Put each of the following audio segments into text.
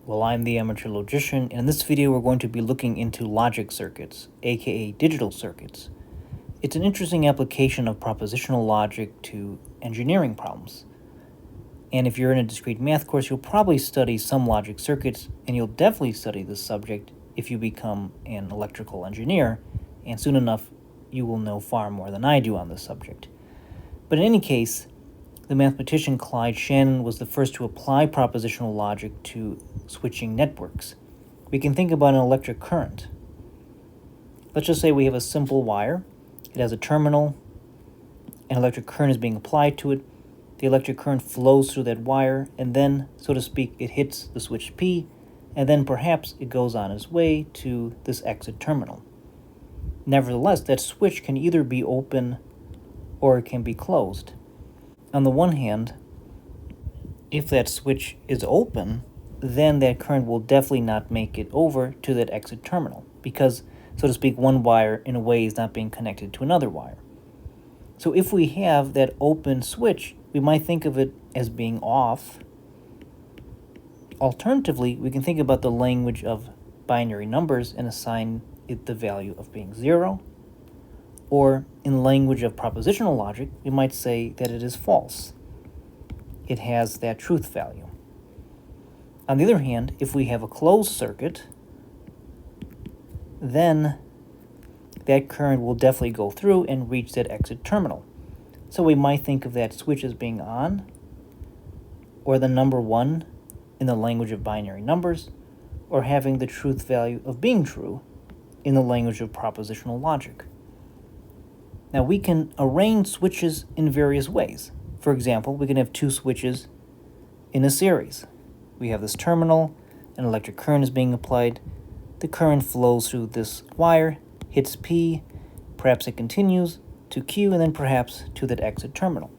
Well, I'm the amateur logician, and in this video we're going to be looking into logic circuits, aka digital circuits. It's an interesting application of propositional logic to engineering problems. And if you're in a discrete math course, you'll probably study some logic circuits, and you'll definitely study this subject if you become an electrical engineer, and soon enough you will know far more than I do on this subject. But in any case, the mathematician Clyde Shannon was the first to apply propositional logic to switching networks. We can think about an electric current. Let's just say we have a simple wire. It has a terminal. An electric current is being applied to it. The electric current flows through that wire, and then, so to speak, it hits the switch P, and then perhaps it goes on its way to this exit terminal. Nevertheless, that switch can either be open or it can be closed. On the one hand, if that switch is open, then that current will definitely not make it over to that exit terminal because, so to speak, one wire in a way is not being connected to another wire. So if we have that open switch, we might think of it as being off. Alternatively, we can think about the language of binary numbers and assign it the value of being 0. Or in the language of propositional logic, we might say that it is false. It has that truth value. On the other hand, if we have a closed circuit, then that current will definitely go through and reach that exit terminal. So we might think of that switch as being on, or the number 1 in the language of binary numbers, or having the truth value of being true in the language of propositional logic. Now we can arrange switches in various ways. For example, we can have two switches in a series. We have this terminal, an electric current is being applied, the current flows through this wire, hits P, perhaps it continues to Q, and then perhaps to that exit terminal.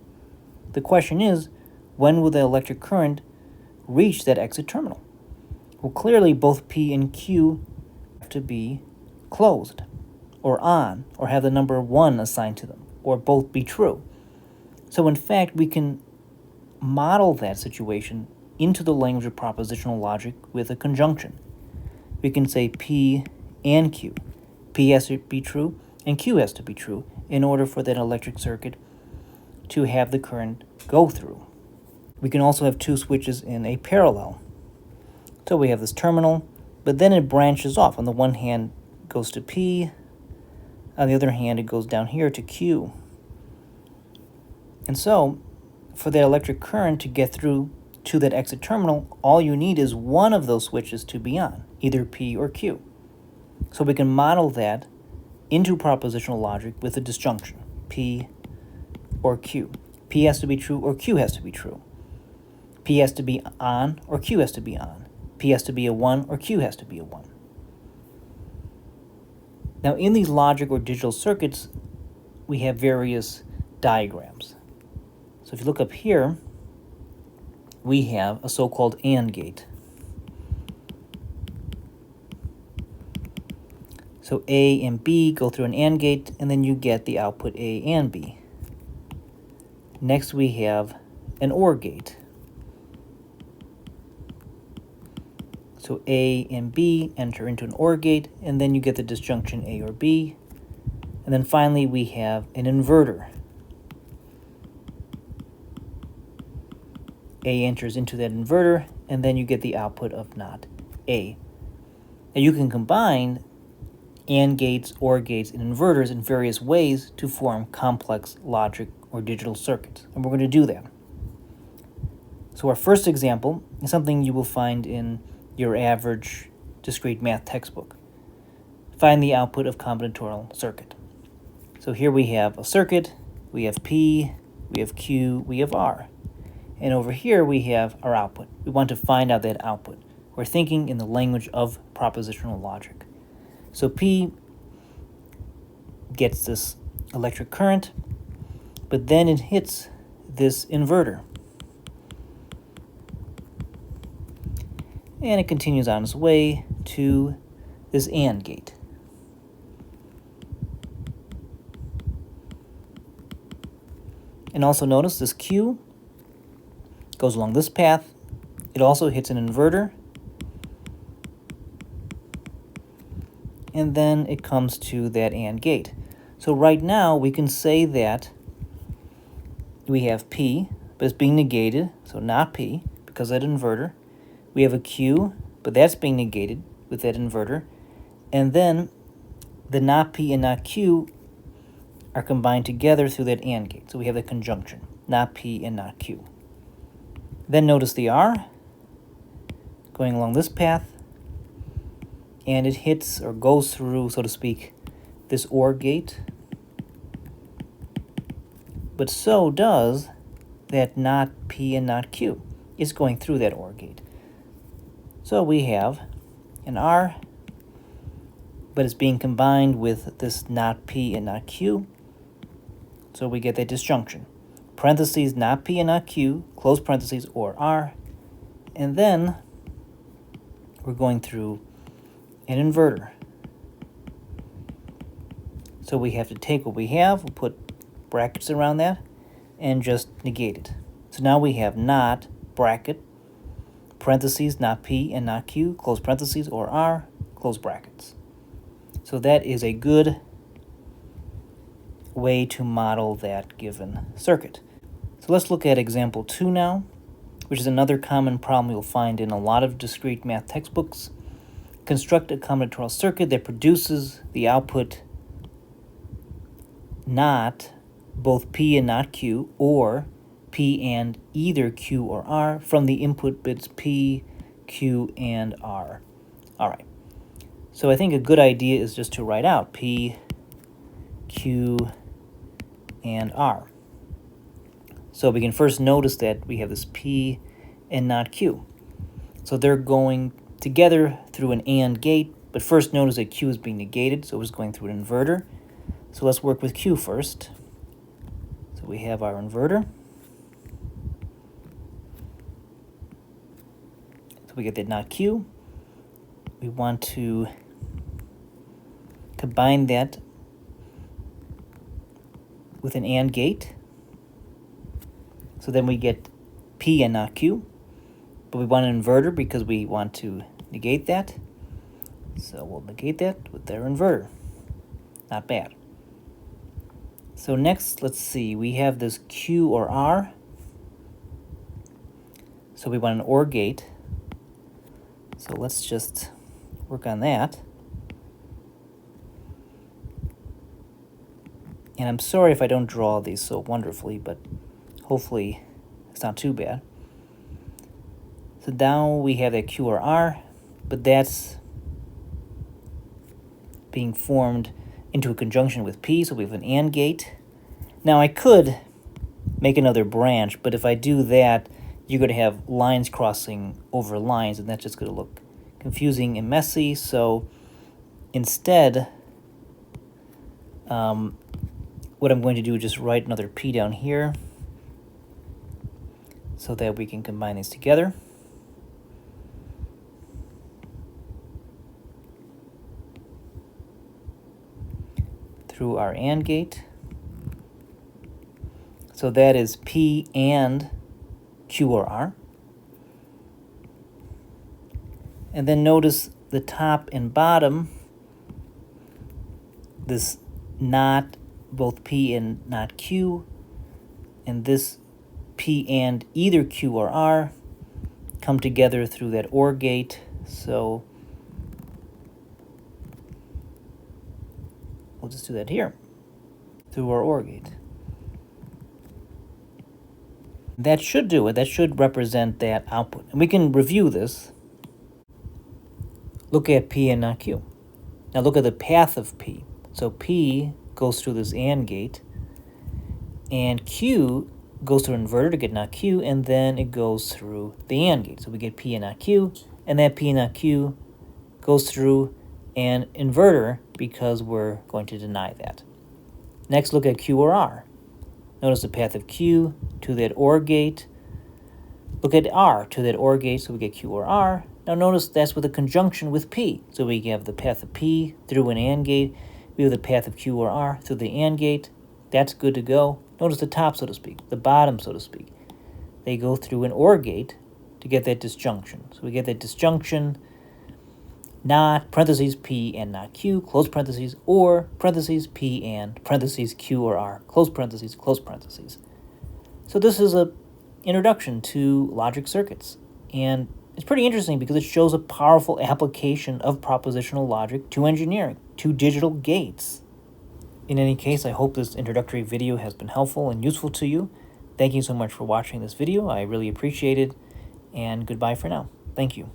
The question is, when will the electric current reach that exit terminal? Well, clearly both P and Q have to be closed, or on, or have the number 1 assigned to them, or both be true. So in fact, we can model that situation into the language of propositional logic with a conjunction. We can say P and Q. P has to be true, and Q has to be true in order for that electric circuit to have the current go through. We can also have two switches in a parallel. So we have this terminal, but then it branches off. On the one hand, it goes to P. On the other hand, it goes down here to Q. And so, for that electric current to get through to that exit terminal, all you need is one of those switches to be on, either P or Q. So we can model that into propositional logic with a disjunction, P or Q. P has to be true or Q has to be true. P has to be on or Q has to be on. P has to be a 1 or Q has to be a 1. Now, in these logic or digital circuits, we have various diagrams. So if you look up here, we have a so-called AND gate. So A and B go through an AND gate, and then you get the output A and B. Next, we have an OR gate. So A and B enter into an OR gate, and then you get the disjunction A or B. And then finally, we have an inverter. A enters into that inverter, and then you get the output of not A. Now you can combine AND gates, OR gates, and inverters in various ways to form complex logic or digital circuits, and we're going to do that. So our first example is something you will find in your average discrete math textbook. Find the output of combinatorial circuit. So here we have a circuit, we have P, we have Q, we have R. And over here we have our output. We want to find out that output. We're thinking in the language of propositional logic. So P gets this electric current, but then it hits this inverter. And it continues on its way to this AND gate. And also notice this Q goes along this path. It also hits an inverter, and then it comes to that AND gate. So right now we can say that we have P, but it's being negated, so not P, because of that inverter. We have a Q, but that's being negated with that inverter. And then the not P and not Q are combined together through that AND gate. So we have the conjunction, not P and not Q. Then notice the R going along this path, and it hits or goes through, so to speak, this OR gate. But so does that not P and not Q. It's going through that OR gate. So we have an R, but it's being combined with this not P and not Q. So we get that disjunction. Parentheses, not P and not Q, close parentheses, or R. And then we're going through an inverter. So we have to take what we have, we'll put brackets around that, and just negate it. So now we have not, bracket, parentheses, not P and not Q, close parentheses, or R, close brackets. So that is a good way to model that given circuit. So let's look at example 2 now, which is another common problem you'll find in a lot of discrete math textbooks. Construct a combinatorial circuit that produces the output not both P and not Q, or P and either Q or R from the input bits P, Q, and R. All right. So I think a good idea is just to write out P, Q, and R. So we can first notice that we have this P and not Q. So they're going together through an AND gate, but first notice that Q is being negated, so it's going through an inverter. So let's work with Q first. So we have our inverter. So we get that not Q. We want to combine that with an AND gate. So then we get P and not Q. But we want an inverter because we want to negate that. So we'll negate that with their inverter. Not bad. So next, let's see, we have this Q or R. So we want an OR gate. So let's just work on that. And I'm sorry if I don't draw these so wonderfully, but hopefully it's not too bad. So now we have that Q or R, but that's being formed into a conjunction with P, so we have an AND gate. Now I could make another branch, but if I do that, you're going to have lines crossing over lines, and that's just going to look confusing and messy. So instead, what I'm going to do is just write another P down here so that we can combine these together. Through our AND gate. So that is P and Q or R. And then notice the top and bottom, this not both P and not Q, and this P and either Q or R come together through that OR gate. So we'll just do that here through our OR gate. That should do it. That should represent that output. And we can review this. Look at P and not Q. Now look at the path of P. So P goes through this AND gate, and Q goes through an inverter to get not Q, and then it goes through the AND gate. So we get P and not Q, and that P and not Q goes through an inverter because we're going to deny that. Next, look at Q or R. Notice the path of Q to that OR gate. Look at R to that OR gate, so we get Q or R. Now notice that's with a conjunction with P. So we have the path of P through an AND gate. We have the path of Q or R through the AND gate. That's good to go. Notice the top, so to speak, the bottom, so to speak. They go through an OR gate to get that disjunction. So we get that disjunction not parentheses P and not Q, close parentheses, or parentheses P and parentheses Q or R, close parentheses, close parentheses. So this is a introduction to logic circuits, and it's pretty interesting because it shows a powerful application of propositional logic to engineering, to digital gates. In any case, I hope this introductory video has been helpful and useful to you. Thank you so much for watching this video. I really appreciate it, and goodbye for now. Thank you.